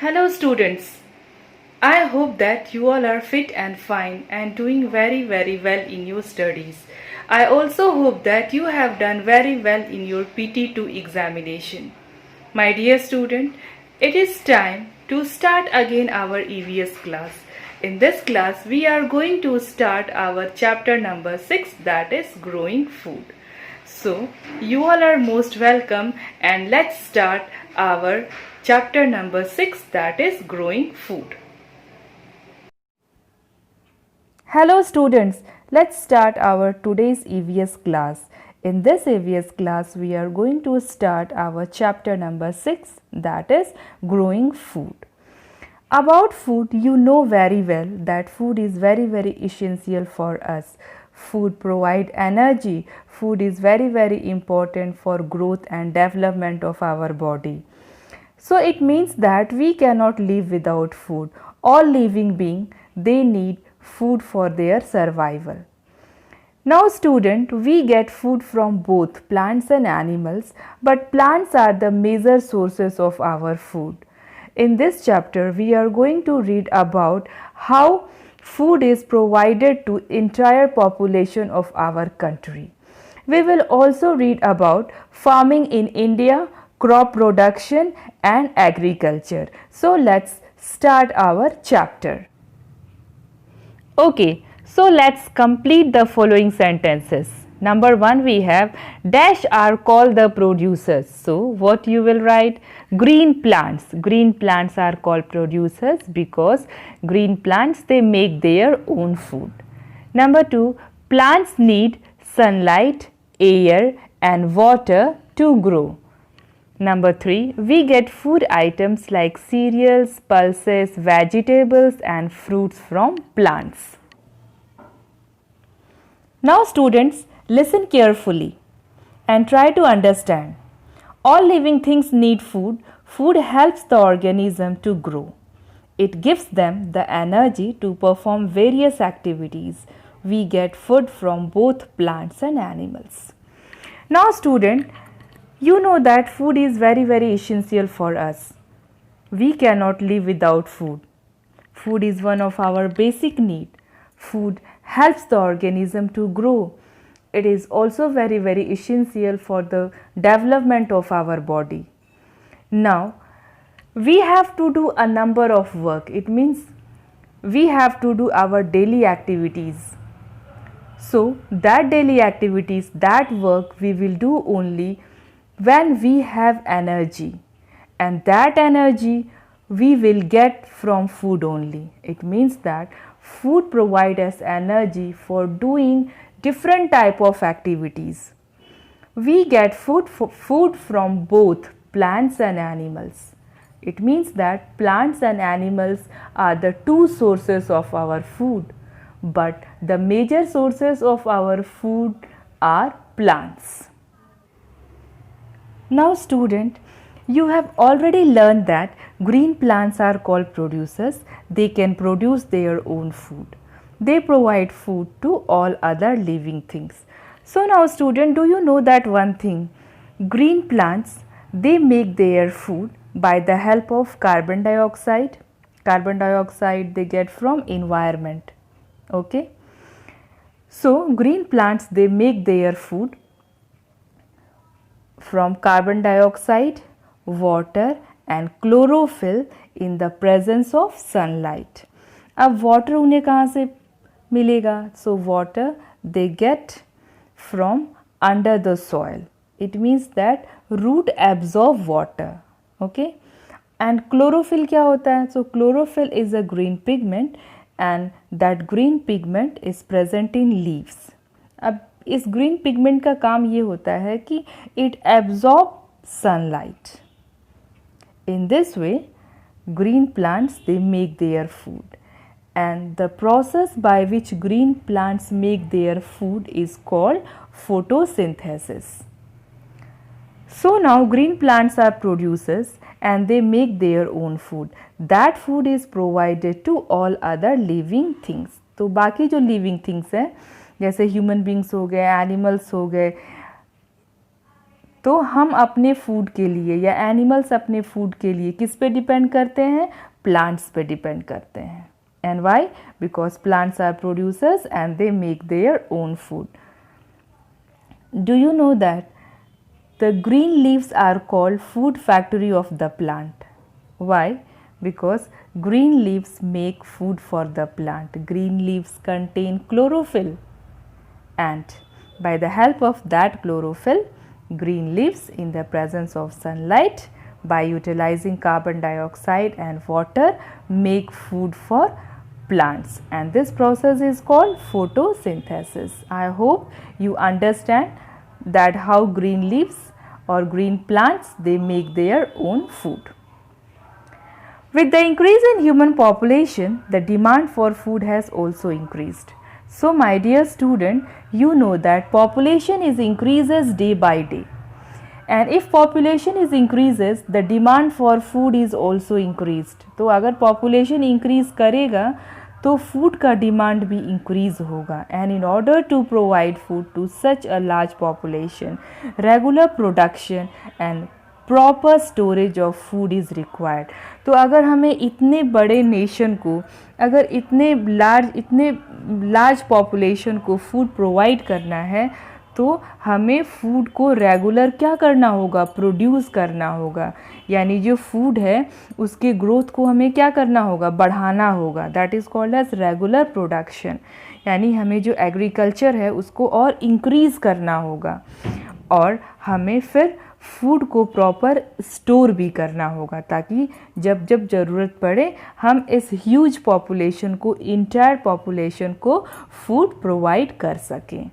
Hello students. I hope that you all are fit and fine and doing very well in your studies. I also hope that you have done very well in your PT2 examination. My dear student, it is time to start again our EVS class. In this class, we are going to start our chapter number 6, that is growing food. So, you all are most welcome, and let's start our chapter number 6, that is growing food. Hello students, let's start our today's EVS class. In this EVS class, we are going to start our chapter number 6, that is growing food. About food, you know very well that food is very essential for us. Food provide energy. Food is very important for growth and development of our body. So it means that we cannot live without food. All living beings, they need food for their survival. Now student, we get food from both plants and animals, but plants are the major sources of our food. In this chapter, we are going to read about how food is provided to entire population of our country. We will also read about farming in India, crop production and agriculture. So let's start our chapter. Okay, so let's complete the following sentences. Number 1, we have dash are called the producers. So what you will write? Green plants. Green plants are called producers because green plants, they make their own food. Number 2, plants need sunlight, air and water to grow. Number 3, we get food items like cereals, pulses, vegetables and fruits from plants. Now students, listen carefully and try to understand. All living things need food. Food helps the organism to grow. It gives them the energy to perform various activities. We get food from both plants and animals. Now student, you know that food is very essential for us. We cannot live without food. Food is one of our basic needs. Food helps the organism to grow. It is also very essential for the development of our body. Now, we have to do a number of work. It means we have to do our daily activities. So, that daily activities, that work we will do only when we have energy, and that energy we will get from food only. It means that food provides us energy for doing different type of activities. We get food from both plants and animals. It means that plants and animals are the two sources of our food, but the major sources of our food are plants. Now student, you have already learned that green plants are called producers. They can produce their own food. They provide food to all other living things. So now student, do you know that one thing? Green plants, they make their food by the help of carbon dioxide. Carbon dioxide they get from environment. Okay. So green plants, they make their food from carbon dioxide, water and chlorophyll in the presence of sunlight. अब water उन्हें कहाँ से मिलेगा? So water they get from under the soil. It means that root absorb water. Okay. And chlorophyll क्या होता है? So chlorophyll is a green pigment and that green pigment is present in leaves. अब इस green pigment का काम ये होता है कि it absorb sunlight. In this way green plants they make their food, and the process by which green plants make their food is called photosynthesis. So now green plants are producers and they make their own food. That food is provided to all other living things. तो बाकी जो living things हैं जैसे human beings हो गए, animals हो गए, तो हम अपने फूड के लिए या एनिमल्स अपने फूड के लिए किस पे डिपेंड करते हैं? प्लांट्स पे डिपेंड करते हैं। And why? Because plants are producers and they make their own food. Do you know that the green leaves are called food factory of the plant? Why? Because green leaves make food for the plant. Green leaves contain chlorophyll, and by the help of that chlorophyll, green leaves in the presence of sunlight, by utilizing carbon dioxide and water, make food for plants, and this process is called photosynthesis. I hope you understand that how green leaves or green plants, they make their own food. With the increase in human population, the demand for food has also increased. So my dear student, you know that population is increases day by day, and if population is increases, the demand for food is also increased. तो अगर population increase करेगा तो food का demand भी increase होगा। And in order to provide food to such a large population, regular production and proper storage of food is required. तो अगर हमें इतने बड़े नेशन को, अगर इतने लार्ज पॉपुलेशन को फूड प्रोवाइड करना है, तो हमें फूड को रेगुलर क्या करना होगा? प्रोड्यूस करना होगा। यानी जो फूड है उसके ग्रोथ को हमें क्या करना होगा? बढ़ाना होगा। That is called as regular production. यानी हमें जो एग्रीकल्चर है उसको और इंक्रीज़ करना होगा, और हमें फिर फूड को प्रॉपर स्टोर भी करना होगा, ताकि जब जब ज़रूरत पड़े हम इस ह्यूज पॉपुलेशन को, इंटायर पॉपुलेशन को फूड प्रोवाइड कर सकें।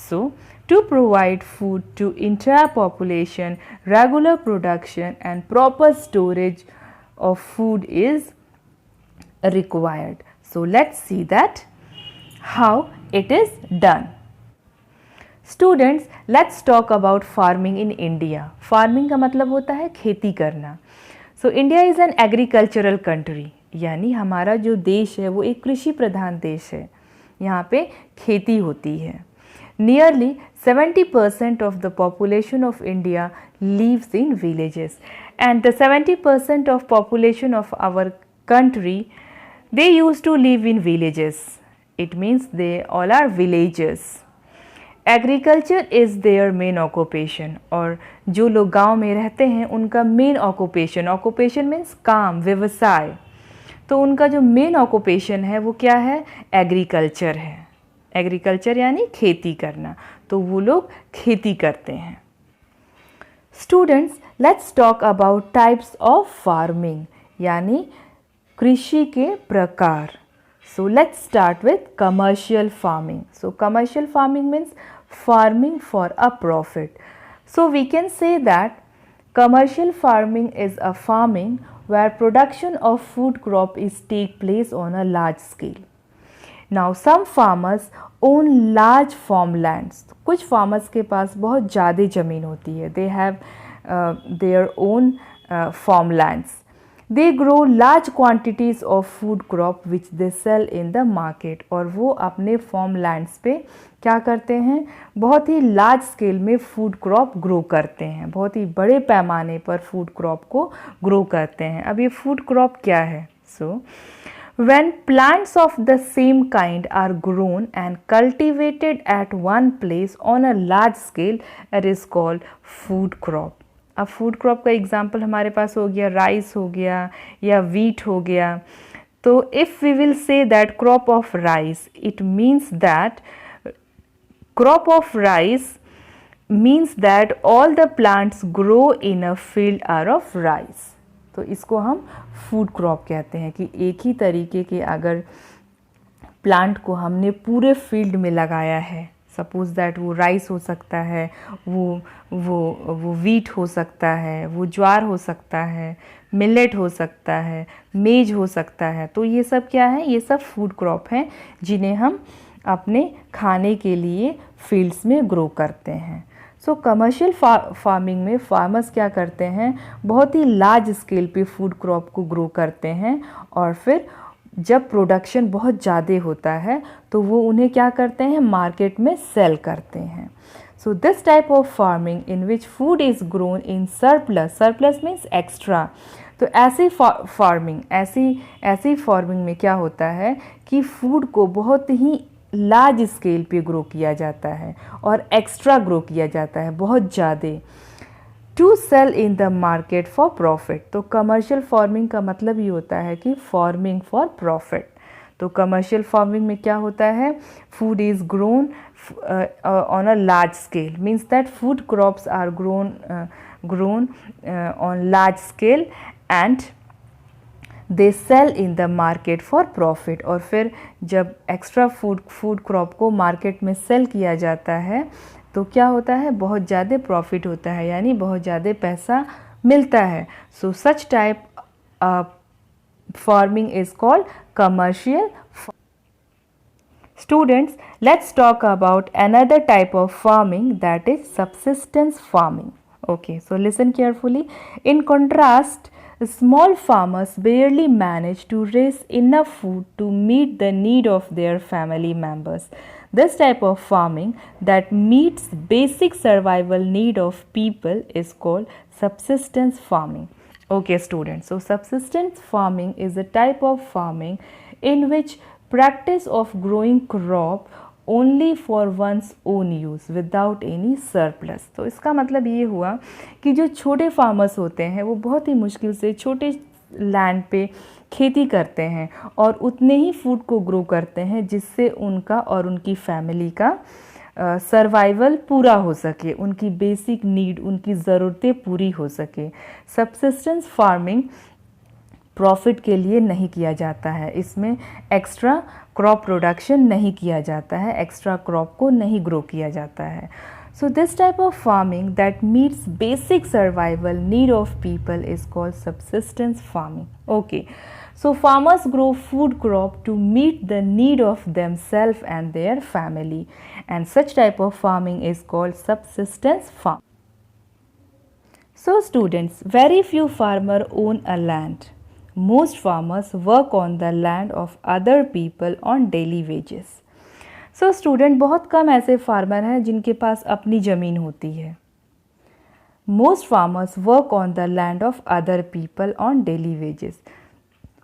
सो to provide food to entire population, regular production and proper storage of food is required. So let's see that how it is done. Students, let's talk about farming in India. Farming का मतलब होता है खेती करना. So India is an agricultural country. यानी हमारा जो देश है वो एक कृषि प्रधान देश है। यहाँ पे खेती होती है। Nearly 70% of the population of India lives in villages, and the 70% of population of our country, they used to live in villages. It means they all are villagers. Agriculture is their main occupation, और जो लोग गांव में रहते हैं उनका main occupation means काम, व्यवसाय। तो उनका जो मेन ऑक्यूपेशन है वो क्या है? एग्रीकल्चर है। एग्रीकल्चर यानी खेती करना, तो वो लोग खेती करते हैं। Students, let's talk about types of farming, यानी कृषि के प्रकार। So let's start with commercial farming. So commercial farming means farming for a profit. So we can say that commercial farming is a farming where production of food crop is take place on a large scale. Now some farmers own large farmlands. कुछ farmers के पास बहुत ज़्यादा ज़मीन होती है। They have their own farmlands. They grow large quantities of food crop which they sell in the market. और वो अपने farmlands पे क्या करते हैं? बहुत ही लार्ज स्केल में फूड क्रॉप ग्रो करते हैं, बहुत ही बड़े पैमाने पर फूड क्रॉप को ग्रो करते हैं। अब ये फूड क्रॉप क्या है? When plants of the same kind are grown and cultivated at one place on a large scale, it is called food crop. अब फूड क्रॉप का एग्जाम्पल हमारे पास हो गया राइस हो गया या वीट हो गया। तो if we will say that crop of rice, it means that crop of rice means that all the plants grow in a field are of rice. तो इसको हम फूड क्रॉप कहते हैं कि एक ही तरीके के अगर प्लांट को हमने पूरे फील्ड में लगाया है, सपोज दैट वो राइस हो सकता है, वो वीट हो सकता है, वो ज्वार हो सकता है, मिलेट हो सकता है, मेज हो सकता है, तो ये सब क्या है? ये सब फूड क्रॉप हैं जिन्हें हम अपने खाने के लिए फील्ड्स में ग्रो करते हैं। सो कमर्शियल फार्मिंग में फार्मर्स क्या करते हैं? बहुत ही लार्ज स्केल पे फूड क्रॉप को ग्रो करते हैं, और फिर जब प्रोडक्शन बहुत ज़्यादा होता है तो वो उन्हें क्या करते हैं? मार्केट में सेल करते हैं। So this type of farming in which food is grown in surplus means extra. तो ऐसी फार्मिंग में क्या होता है कि फूड को बहुत ही लार्ज स्केल पे ग्रो किया जाता है और एक्स्ट्रा ग्रो किया जाता है बहुत ज़्यादा, to sell in the market for profit. तो कमर्शियल फार्मिंग का मतलब ये होता है कि फार्मिंग फॉर प्रॉफिट। तो कमर्शियल फार्मिंग में क्या होता है, food is grown on a large scale, means that food crops are grown on large scale and they sell in the market for profit। और फिर जब एक्स्ट्रा फूड क्रॉप को market में सेल किया जाता है तो क्या होता है, बहुत ज़्यादा प्रॉफिट होता है, यानी बहुत ज़्यादा पैसा मिलता है। So such type farming is called commercial. Students, let's talk about another type of farming, that is subsistence farming. Okay, so listen carefully. In contrast, small farmers barely manage to raise enough food to meet the need of their family members. This type of farming that meets basic survival need of people is called subsistence farming. Okay students, so subsistence farming is a type of farming in which practice of growing crop only for one's own use without any surplus। तो इसका मतलब ये हुआ कि जो छोटे farmers होते हैं वो बहुत ही मुश्किल से छोटे लैंड पे खेती करते हैं और उतने ही फूड को ग्रो करते हैं जिससे उनका और उनकी फैमिली का सर्वाइवल पूरा हो सके, उनकी बेसिक नीड, उनकी ज़रूरतें पूरी हो सके। सब्सिस्टेंस फार्मिंग प्रॉफिट के लिए नहीं किया जाता है, इसमें एक्स्ट्रा क्रॉप प्रोडक्शन नहीं किया जाता है, एक्स्ट्रा क्रॉप को नहीं ग्रो किया जाता है। So this type of farming that meets basic survival need of people is called subsistence farming. Okay, so farmers grow food crop to meet the need of themselves and their family, and such type of farming is called subsistence farm. So students, very few farmers own a land. Most farmers work on the land of other people on daily wages. So student, बहुत कम ऐसे farmer हैं जिनके पास अपनी ज़मीन होती है। Most farmers work on the land of other people on daily wages.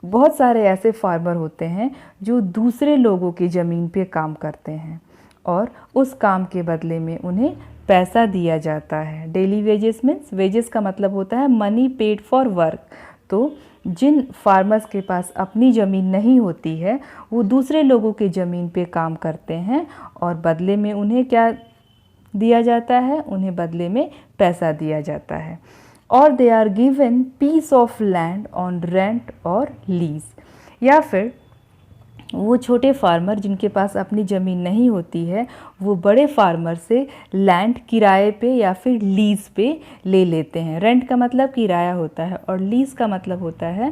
बहुत सारे ऐसे फार्मर होते हैं जो दूसरे लोगों की ज़मीन पे काम करते हैं और उस काम के बदले में उन्हें पैसा दिया जाता है। डेली वेजेस मीन्स, वेजेस का मतलब होता है मनी पेड फॉर वर्क। तो जिन फार्मर्स के पास अपनी ज़मीन नहीं होती है वो दूसरे लोगों की ज़मीन पे काम करते हैं और बदले में उन्हें क्या दिया जाता है, उन्हें बदले में पैसा दिया जाता है। और they are given piece of land on rent और लीज। या फिर वो छोटे फार्मर जिनके पास अपनी ज़मीन नहीं होती है वो बड़े फार्मर से लैंड किराए पे या फिर लीज़ पे ले लेते हैं। रेंट का मतलब किराया होता है और लीज़ का मतलब होता है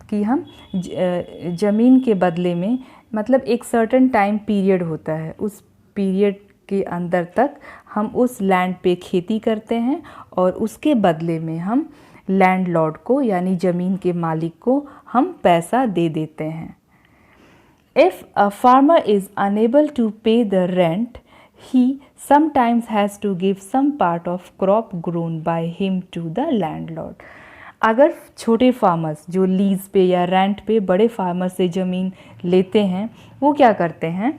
कि हम ज़मीन के बदले में, मतलब एक सर्टेन टाइम पीरियड होता है, उस पीरियड के अंदर तक हम उस लैंड पे खेती करते हैं और उसके बदले में हम लैंडलॉर्ड को यानी ज़मीन के मालिक को हम पैसा दे देते हैं। If a farmer is unable to pay the rent, he sometimes has to give some part of crop grown by him to the landlord. अगर छोटे फार्मर्स जो लीज़ पे या रेंट पे बड़े फार्मर से ज़मीन लेते हैं, वो क्या करते हैं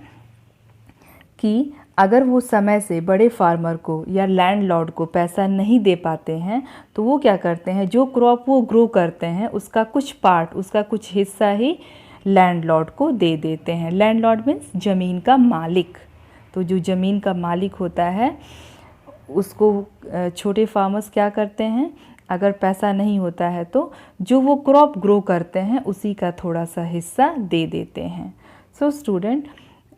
कि अगर वो समय से बड़े फार्मर को या लैंडलॉर्ड को पैसा नहीं दे पाते हैं तो वो क्या करते हैं, जो क्रॉप वो ग्रो करते हैं उसका कुछ पार्ट, उसका कुछ हिस्सा ही लैंडलॉर्ड को दे देते हैं। लैंडलॉर्ड मीन्स ज़मीन का मालिक। तो जो ज़मीन का मालिक होता है उसको छोटे फार्मर्स क्या करते हैं, अगर पैसा नहीं होता है तो जो वो क्रॉप ग्रो करते हैं उसी का थोड़ा सा हिस्सा दे देते हैं। So student,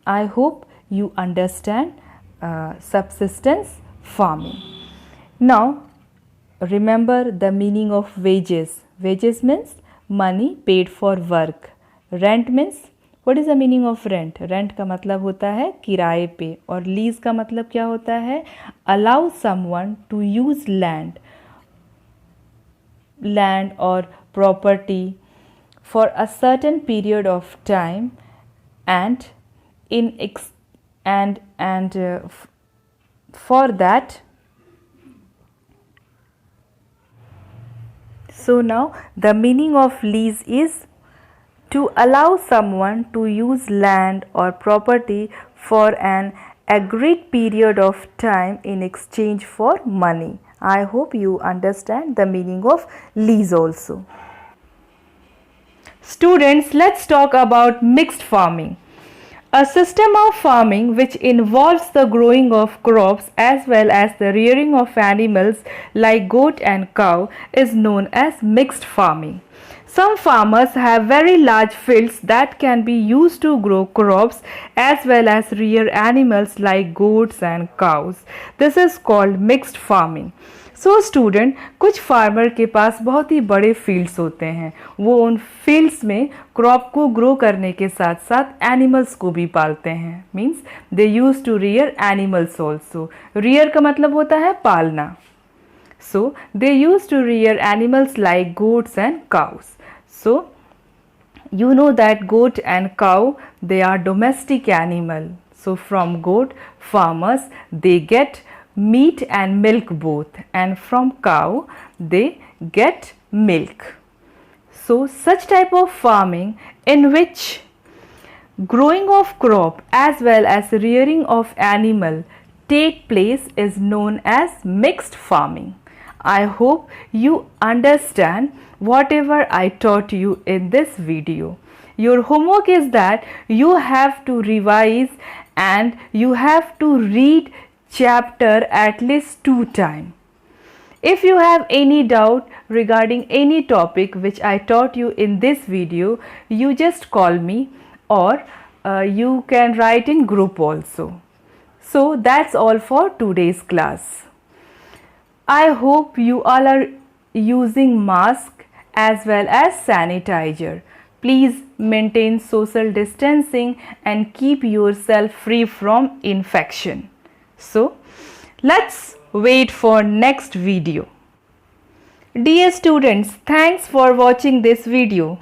I hope you understand subsistence farming. Now remember the meaning of wages. Wages means money paid for work. Rent means, what is the meaning of rent? Rent का मतलब होता है किराए पे और lease का मतलब क्या होता है, allow someone to use land or property for a certain period of time and For that, so now the meaning of lease is to allow someone to use land or property for an agreed period of time in exchange for money. I hope you understand the meaning of lease also. Students, let's talk about mixed farming. A system of farming which involves the growing of crops as well as the rearing of animals like goat and cow is known as mixed farming. Some farmers have very large fields that can be used to grow crops as well as rear animals like goats and cows. This is called mixed farming. So student, कुछ farmer के पास बहुत ही बड़े fields होते हैं, वो उन fields में crop को ग्रो करने के साथ साथ एनिमल्स को भी पालते हैं. Means they use to rear animals also. Rear का मतलब होता है पालना. So they use to rear animals like goats and cows. So you know that goat and cow, they are domestic animal. So from goat farmers they get meat and milk both, and from cow they get milk. So such type of farming in which growing of crop as well as rearing of animal take place is known as mixed farming. I hope you understand whatever I taught you in this video. Your homework is that you have to revise and you have to read chapter at least 2 times. If you have any doubt regarding any topic which I taught you in this video, you just call me, or you can write in group also. So that's all for today's class. I hope you all are using mask as well as sanitizer. Please maintain social distancing and keep yourself free from infection. So let's wait for next video. Dear students, thanks for watching this video.